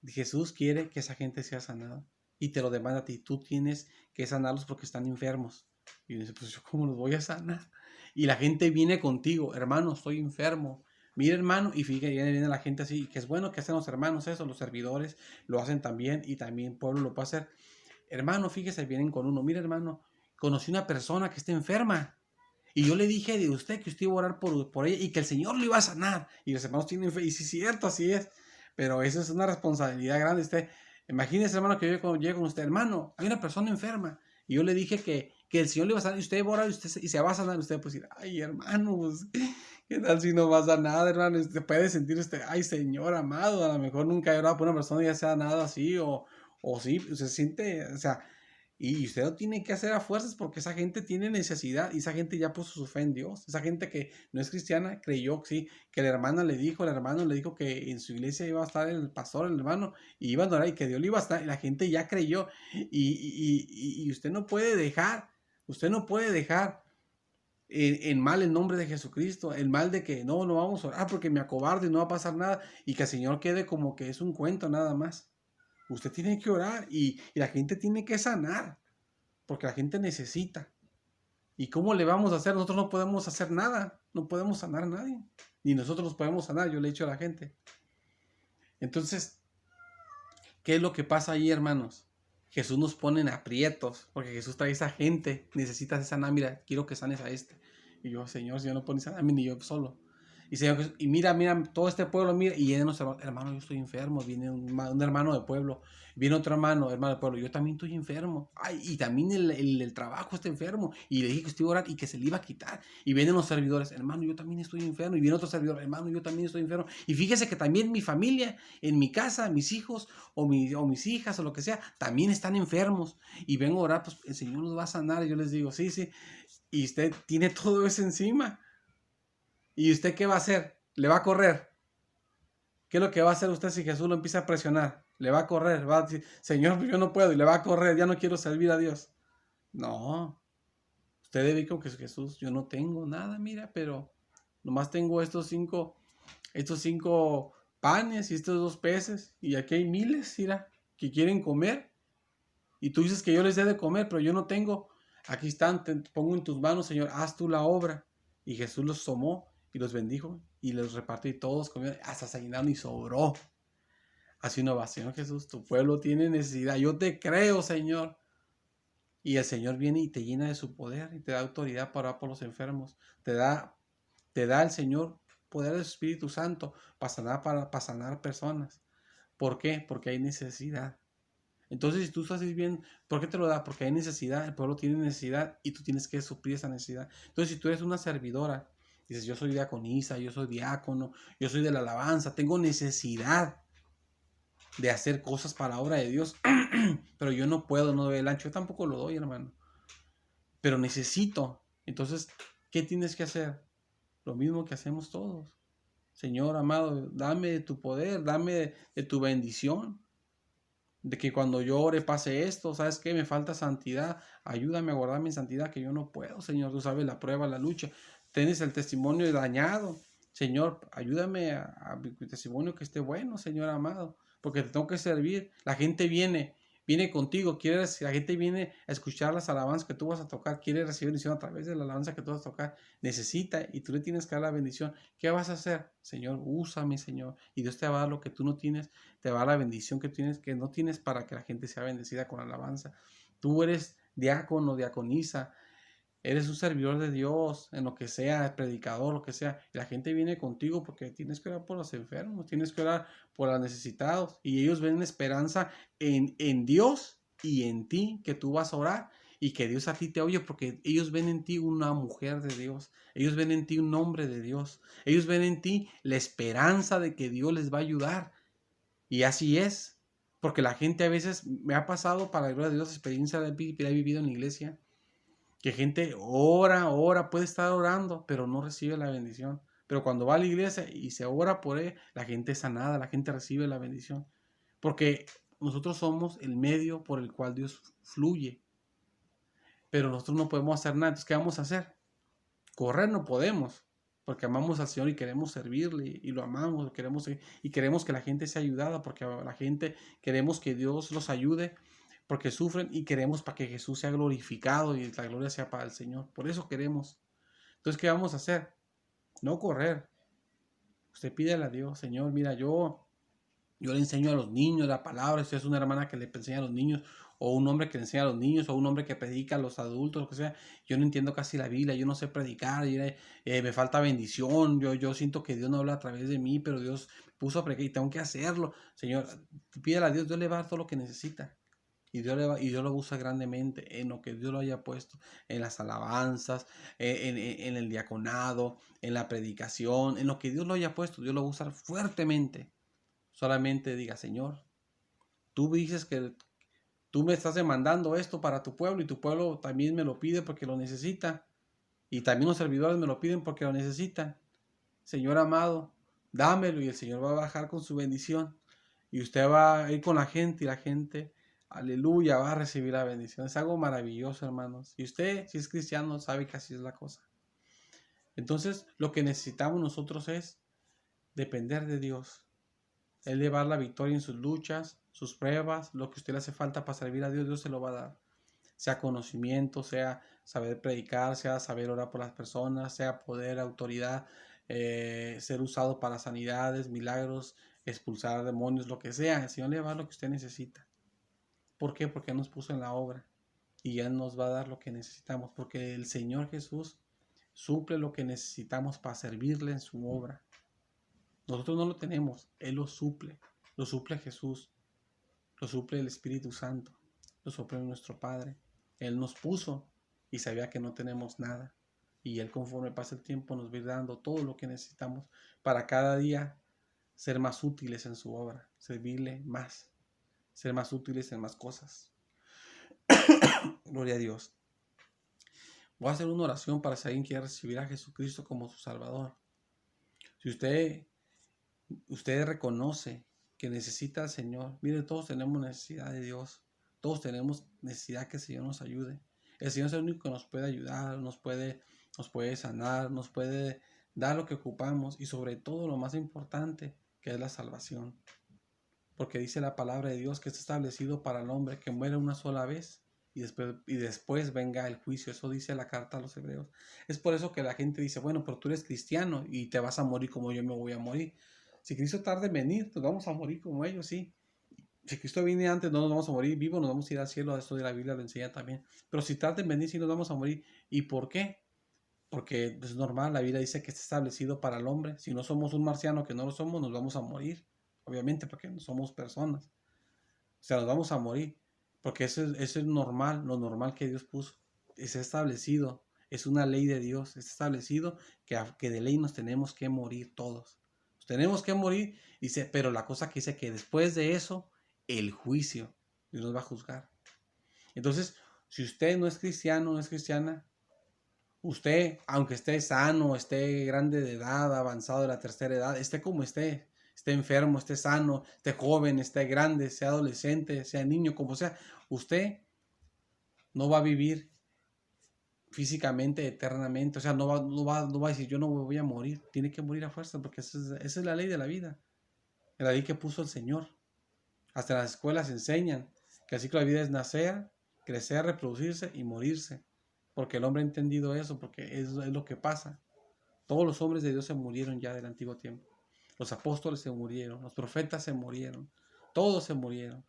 Jesús quiere que esa gente sea sanada y te lo demanda a ti. Tú tienes que sanarlos porque están enfermos. Y dice, pues yo cómo los voy a sanar. Y la gente viene contigo, hermano, estoy enfermo. Mira, hermano, y fíjate, viene la gente así, que es bueno que hacen los hermanos eso, los servidores lo hacen también y también el pueblo lo puede hacer. Hermano, fíjese, vienen con uno. Mira, hermano, conocí una persona que está enferma. Y yo le dije de usted que usted iba a orar por ella y que el Señor lo iba a sanar. Y los hermanos tienen fe. Y sí, es cierto, así es. Pero eso es una responsabilidad grande. Imagínese, hermano, que yo cuando llego con usted, hermano, hay una persona enferma. Y yo le dije que el Señor le iba a sanar y usted va a orar y se va a sanar. Usted puede decir, ay, hermano, pues, ¿qué tal si no pasa nada, hermano? Usted puede sentir usted, ay, Señor amado, a lo mejor nunca he orado por una persona y ya sea nada así, o sí, se siente, o sea, y usted lo tiene que hacer a fuerzas porque esa gente tiene necesidad y esa gente ya puso su fe en Dios. Esa gente que no es cristiana creyó que sí, que la hermana le dijo, el hermano le dijo que en su iglesia iba a estar el pastor, el hermano, y iba a adorar y que Dios le iba a estar. Y la gente ya creyó. Y usted no puede dejar en mal el nombre de Jesucristo, el mal de que no vamos a orar porque me acobardo y no va a pasar nada y que el Señor quede como que es un cuento nada más. Usted tiene que orar y la gente tiene que sanar, porque la gente necesita. ¿Y cómo le vamos a hacer? Nosotros no podemos hacer nada, no podemos sanar a nadie, ni nosotros nos podemos sanar, yo le he dicho a la gente. Entonces, ¿qué es lo que pasa ahí, hermanos? Jesús nos pone en aprietos, porque Jesús trae a esa gente, necesitas sanar, mira, quiero que sanes a este. Y yo, Señor, si yo no puedo sanar a mí ni yo solo. Y mira, todo este pueblo, mira, y viene nuestro hermano, yo estoy enfermo, viene un hermano del pueblo, viene otro hermano del pueblo, yo también estoy enfermo, ay, y también el trabajo está enfermo, y le dije que estoy orando y que se le iba a quitar, y vienen los servidores, hermano, yo también estoy enfermo, y viene otro servidor, hermano, yo también estoy enfermo, y fíjese que también mi familia, en mi casa, mis hijos, o mis hijas, o lo que sea, también están enfermos, y vengo a orar, pues el Señor nos va a sanar, y yo les digo, sí, y usted tiene todo eso encima. ¿Y usted qué va a hacer? ¿Le va a correr? ¿Qué es lo que va a hacer usted si Jesús lo empieza a presionar? Le va a correr, va a decir, Señor, yo no puedo, y le va a correr, ya no quiero servir a Dios. No, usted debe ir con que Jesús, yo no tengo nada, mira, pero nomás tengo estos cinco panes y estos 2 peces, y aquí hay miles, mira, que quieren comer, y tú dices que yo les dé de comer, pero yo no tengo. Aquí están, te pongo en tus manos, Señor, haz tú la obra. Y Jesús los tomó y los bendijo y los repartió y todos comieron, hasta se llenaron y sobró. Así no va, Señor Jesús, tu pueblo tiene necesidad. Yo te creo, Señor. Y el Señor viene y te llena de su poder y te da autoridad para orar por los enfermos. Te da el Señor poder del Espíritu Santo para sanar personas. ¿Por qué? Porque hay necesidad. Entonces, si tú estás bien, ¿por qué te lo da? Porque hay necesidad, el pueblo tiene necesidad y tú tienes que suplir esa necesidad. Entonces, si tú eres una servidora, dices, yo soy diaconisa, yo soy diácono, yo soy de la alabanza, tengo necesidad de hacer cosas para la obra de Dios, pero yo no puedo, no doy el ancho, yo tampoco lo doy, hermano, pero necesito. Entonces, ¿qué tienes que hacer? Lo mismo que hacemos todos. Señor amado, dame de tu poder, dame de tu bendición. De que cuando yo ore pase esto, ¿sabes qué? Me falta santidad, ayúdame a guardar mi santidad, que yo no puedo, Señor, tú sabes la prueba, la lucha, tienes el testimonio dañado, Señor, ayúdame a mi testimonio que esté bueno, Señor amado, porque te tengo que servir, la gente viene contigo, la gente viene a escuchar las alabanzas que tú vas a tocar, quiere recibir bendición a través de la alabanza que tú vas a tocar, necesita y tú le tienes que dar la bendición. ¿Qué vas a hacer? Señor, úsame, Señor, y Dios te va a dar lo que tú no tienes, te va a dar la bendición que no tienes para que la gente sea bendecida con alabanza. Tú eres diácono, diaconisa, eres un servidor de Dios, en lo que sea, predicador, lo que sea. Y la gente viene contigo porque tienes que orar por los enfermos, tienes que orar por los necesitados. Y ellos ven esperanza en Dios y en ti, que tú vas a orar y que Dios a ti te oye, porque ellos ven en ti una mujer de Dios. Ellos ven en ti un hombre de Dios. Ellos ven en ti la esperanza de que Dios les va a ayudar. Y así es. Porque la gente a veces me ha pasado, para la gloria de Dios, experiencia que he vivido en la iglesia, que gente ora, puede estar orando, pero no recibe la bendición. Pero cuando va a la iglesia y se ora por él, la gente es sanada, la gente recibe la bendición. Porque nosotros somos el medio por el cual Dios fluye. Pero nosotros no podemos hacer nada. Entonces, ¿qué vamos a hacer? Correr no podemos, porque amamos al Señor y queremos servirle y lo amamos, y queremos que la gente sea ayudada, porque a la gente queremos que Dios los ayude, porque sufren y queremos para que Jesús sea glorificado y la gloria sea para el Señor. Por eso queremos. Entonces, ¿qué vamos a hacer? No correr. Usted pídele a Dios, Señor, mira, yo le enseño a los niños la palabra. Si es una hermana que le enseña a los niños, o un hombre que le enseña a los niños, o un hombre que predica a los adultos, lo que sea. Yo no entiendo casi la Biblia, yo no sé predicar, me falta bendición, yo siento que Dios no habla a través de mí, pero Dios me puso a predicar y tengo que hacerlo. Señor, pídele a Dios, Dios le va a dar todo lo que necesita. Y Dios lo usa grandemente en lo que Dios lo haya puesto, en las alabanzas, en el diaconado, en la predicación, en lo que Dios lo haya puesto, Dios lo va a usar fuertemente. Solamente diga, Señor, tú dices que tú me estás demandando esto para tu pueblo y tu pueblo también me lo pide porque lo necesita. Y también los servidores me lo piden porque lo necesitan. Señor amado, dámelo y el Señor va a bajar con su bendición. Y usted va a ir con la gente y la gente, aleluya, va a recibir la bendición. Es algo maravilloso, hermanos. Y usted, si es cristiano, sabe que así es la cosa. Entonces, lo que necesitamos nosotros es depender de Dios. Él le va a dar la victoria en sus luchas, sus pruebas, lo que usted le hace falta para servir a Dios, Dios se lo va a dar. Sea conocimiento, sea saber predicar, sea saber orar por las personas, sea poder, autoridad, ser usado para sanidades, milagros, expulsar demonios, lo que sea. El Señor le va a dar lo que usted necesita. ¿Por qué? Porque Él nos puso en la obra y Él nos va a dar lo que necesitamos, porque el Señor Jesús suple lo que necesitamos para servirle en su obra. Nosotros no lo tenemos, Él lo suple Jesús, lo suple el Espíritu Santo, lo suple nuestro Padre. Él nos puso y sabía que no tenemos nada. Y Él, conforme pasa el tiempo, nos va a ir dando todo lo que necesitamos para cada día ser más útiles en su obra, servirle más, ser más útiles en más cosas. Gloria a Dios. Voy a hacer una oración para si alguien quiere recibir a Jesucristo como su Salvador. Si usted reconoce que necesita al Señor, mire, todos tenemos necesidad de Dios, todos tenemos necesidad que el Señor nos ayude. El Señor es el único que nos puede ayudar, nos puede sanar, nos puede dar lo que ocupamos y sobre todo lo más importante, que es la salvación. Porque dice la palabra de Dios que está establecido para el hombre que muere una sola vez y después venga el juicio. Eso dice la carta a los hebreos. Es por eso que la gente dice, bueno, pero tú eres cristiano y te vas a morir como yo me voy a morir. Si Cristo tarda en venir, nos vamos a morir como ellos, sí. Si Cristo viene antes, no nos vamos a morir vivos, nos vamos a ir al cielo. Esto de la Biblia lo enseña también. Pero si tarda en venir, sí nos vamos a morir. ¿Y por qué? Porque es normal, la Biblia dice que está establecido para el hombre. Si no somos un marciano, que no lo somos, nos vamos a morir. Obviamente, porque no somos personas. O sea, nos vamos a morir. Porque eso es normal, lo normal que Dios puso. Es establecido, es una ley de Dios. Es establecido que de ley nos tenemos que morir todos. Nos tenemos que morir, dice, pero la cosa que dice que después de eso, el juicio. Dios nos va a juzgar. Entonces, si usted no es cristiano, no es cristiana, usted, aunque esté sano, esté grande de edad, avanzado de la tercera edad, esté como esté enfermo, esté sano, esté joven, esté grande, sea adolescente, sea niño, como sea, usted no va a vivir físicamente, eternamente. O sea, no va a decir, yo no me voy a morir. Tiene que morir a fuerza, porque esa es la ley de la vida. La ley que puso el Señor. Hasta en las escuelas enseñan que así que la vida es nacer, crecer, reproducirse y morirse. Porque el hombre ha entendido eso, porque es lo que pasa. Todos los hombres de Dios se murieron ya del antiguo tiempo. Los apóstoles se murieron, los profetas se murieron, todos se murieron.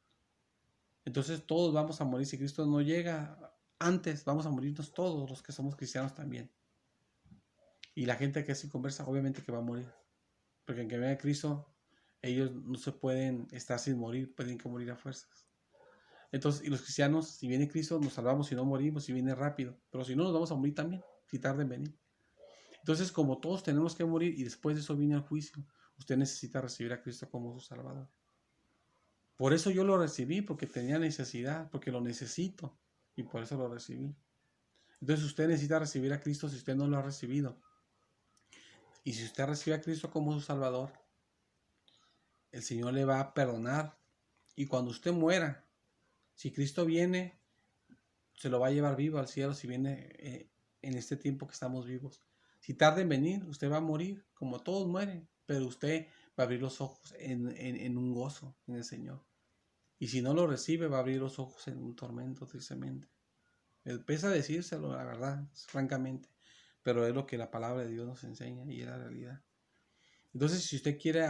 Entonces todos vamos a morir. Si Cristo no llega antes, vamos a morirnos todos los que somos cristianos también. Y la gente que se conversa, obviamente que va a morir. Porque en que venga Cristo, ellos no se pueden estar sin morir, pueden que morir a fuerzas. Entonces, y los cristianos, si viene Cristo, nos salvamos y no morimos, si viene rápido. Pero si no, nos vamos a morir también, si tarda en venir. Entonces, como todos tenemos que morir y después de eso viene el juicio, usted necesita recibir a Cristo como su Salvador. Por eso yo lo recibí, porque tenía necesidad, porque lo necesito y por eso lo recibí. Entonces usted necesita recibir a Cristo si usted no lo ha recibido. Y si usted recibe a Cristo como su Salvador, el Señor le va a perdonar. Y cuando usted muera, si Cristo viene, se lo va a llevar vivo al cielo si viene en este tiempo que estamos vivos. Si tarda en venir, usted va a morir, como todos mueren, pero usted va a abrir los ojos en un gozo en el Señor. Y si no lo recibe, va a abrir los ojos en un tormento, tristemente. Me pesa decírselo, la verdad, francamente, pero es lo que la palabra de Dios nos enseña y es la realidad. Entonces, si usted quiere,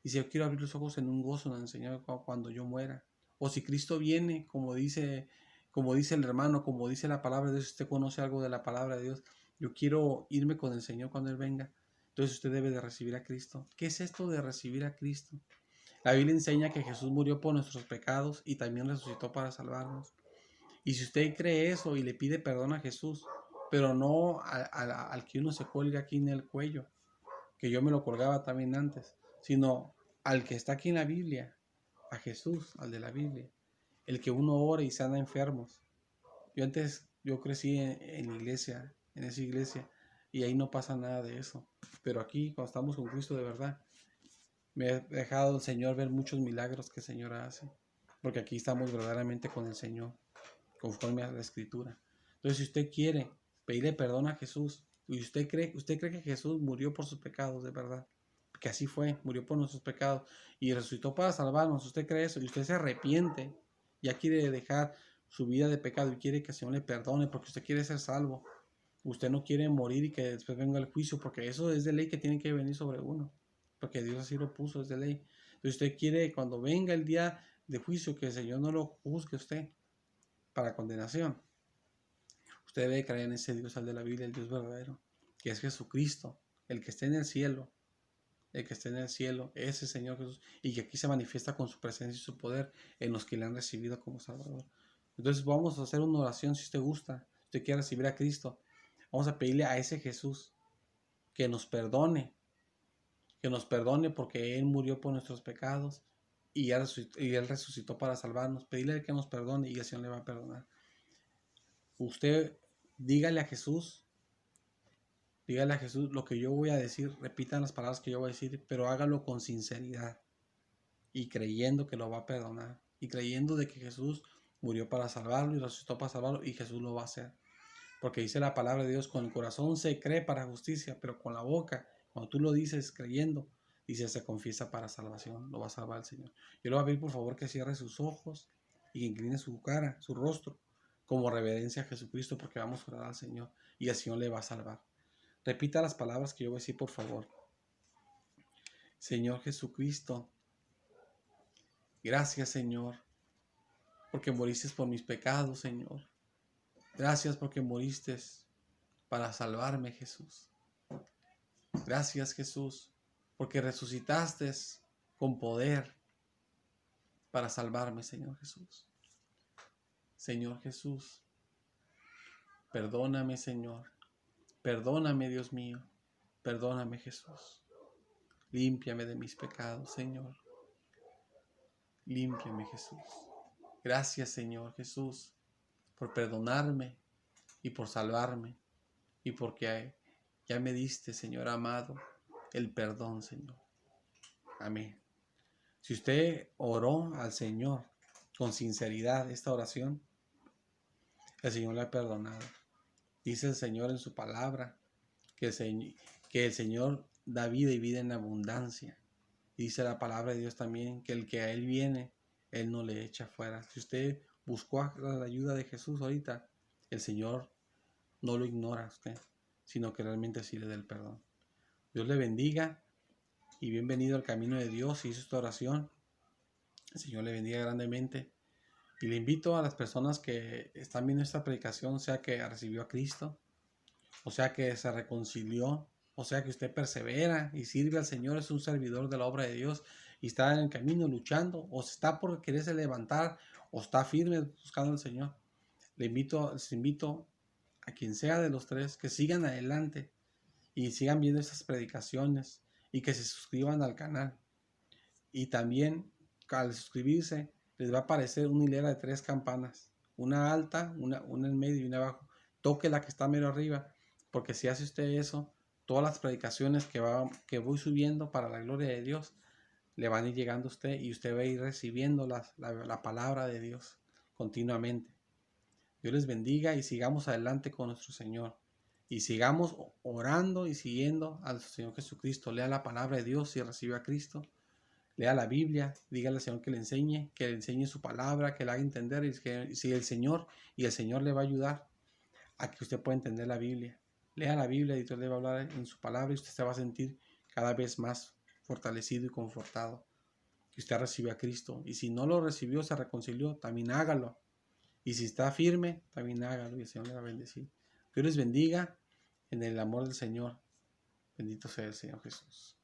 dice, yo quiero abrir los ojos en un gozo en el Señor cuando yo muera, o si Cristo viene, como dice el hermano, como dice la palabra de Dios, si usted conoce algo de la palabra de Dios, yo quiero irme con el Señor cuando Él venga. Entonces usted debe de recibir a Cristo. ¿Qué es esto de recibir a Cristo? La Biblia enseña que Jesús murió por nuestros pecados y también resucitó para salvarnos. Y si usted cree eso y le pide perdón a Jesús, pero no al que uno se cuelga aquí en el cuello, que yo me lo colgaba también antes, sino al que está aquí en la Biblia, a Jesús, al de la Biblia, el que uno ora y sana enfermos. Yo crecí en la iglesia, en esa iglesia, y ahí no pasa nada de eso. Pero aquí, cuando estamos con Cristo de verdad, me ha dejado el Señor ver muchos milagros que el Señor hace. Porque aquí estamos verdaderamente con el Señor, conforme a la Escritura. Entonces, si usted quiere pedirle perdón a Jesús, y usted cree que Jesús murió por sus pecados, de verdad, que así fue, murió por nuestros pecados, y resucitó para salvarnos, usted cree eso, y usted se arrepiente, ya quiere dejar su vida de pecado, y quiere que el Señor le perdone, porque usted quiere ser salvo. Usted no quiere morir y que después venga el juicio, porque eso es de ley que tiene que venir sobre uno, porque Dios así lo puso, es de ley. Entonces usted quiere, cuando venga el día de juicio, que el Señor no lo juzgue usted para condenación. Usted debe creer en ese Dios, al de la Biblia, el Dios verdadero, que es Jesucristo, el que está en el cielo, el que está en el cielo, ese Señor Jesús, y que aquí se manifiesta con su presencia y su poder en los que le han recibido como Salvador. Entonces vamos a hacer una oración si usted gusta, si usted quiere recibir a Cristo. Vamos a pedirle a ese Jesús que nos perdone porque Él murió por nuestros pecados y Él resucitó para salvarnos. Pedirle que nos perdone y el Señor le va a perdonar. Usted dígale a Jesús lo que yo voy a decir, repitan las palabras que yo voy a decir, pero hágalo con sinceridad y creyendo que lo va a perdonar y creyendo de que Jesús murió para salvarlo y resucitó para salvarlo y Jesús lo va a hacer. Porque dice la palabra de Dios, con el corazón se cree para justicia, pero con la boca, cuando tú lo dices creyendo, dice se confiesa para salvación, lo va a salvar el Señor. Yo le voy a pedir por favor que cierre sus ojos y que incline su cara, su rostro, como reverencia a Jesucristo, porque vamos a orar al Señor y el Señor le va a salvar. Repita las palabras que yo voy a decir, por favor. Señor Jesucristo, gracias, Señor, porque moriste por mis pecados, Señor. Gracias porque moriste para salvarme, Jesús. Gracias, Jesús, porque resucitaste con poder para salvarme, Señor Jesús. Señor Jesús, perdóname, Señor. Perdóname, Dios mío. Perdóname, Jesús. Límpiame de mis pecados, Señor. Límpiame, Jesús. Gracias, Señor Jesús, por perdonarme y por salvarme. Y porque ya me diste, Señor amado, el perdón, Señor. Amén. Si usted oró al Señor con sinceridad esta oración, el Señor le ha perdonado. Dice el Señor en su palabra que el Señor da vida y vida en abundancia. Dice la palabra de Dios también que el que a Él viene, Él no le echa fuera. Si usted buscó la ayuda de Jesús ahorita, el Señor no lo ignora a usted, sino que realmente sí le da el perdón. Dios le bendiga y bienvenido al camino de Dios. Si hizo esta oración, el Señor le bendiga grandemente. Y le invito a las personas que están viendo esta predicación, sea que recibió a Cristo, o sea que se reconcilió, o sea que usted persevera y sirve al Señor, es un servidor de la obra de Dios y está en el camino luchando, o está por quererse levantar, o está firme buscando al Señor. Les invito a quien sea de los tres que sigan adelante y sigan viendo estas predicaciones y que se suscriban al canal. Y también al suscribirse les va a aparecer una hilera de 3 campanas, una alta, una en medio y una abajo. Toque la que está mero arriba, porque si hace usted eso, todas las predicaciones que voy subiendo para la gloria de Dios le van a ir llegando a usted y usted va a ir recibiendo la palabra de Dios continuamente. Dios les bendiga y sigamos adelante con nuestro Señor. Y sigamos orando y siguiendo al Señor Jesucristo. Lea la palabra de Dios y reciba a Cristo. Lea la Biblia, dígale al Señor que le enseñe su palabra, que le haga entender, y que si el Señor le va a ayudar a que usted pueda entender la Biblia. Lea la Biblia y Dios le va a hablar en su palabra y usted se va a sentir cada vez más fortalecido y confortado. Que usted recibe a Cristo. Y si no lo recibió, se reconcilió, también hágalo. Y si está firme, también hágalo y el Señor le va a bendecir. Dios les bendiga en el amor del Señor. Bendito sea el Señor Jesús.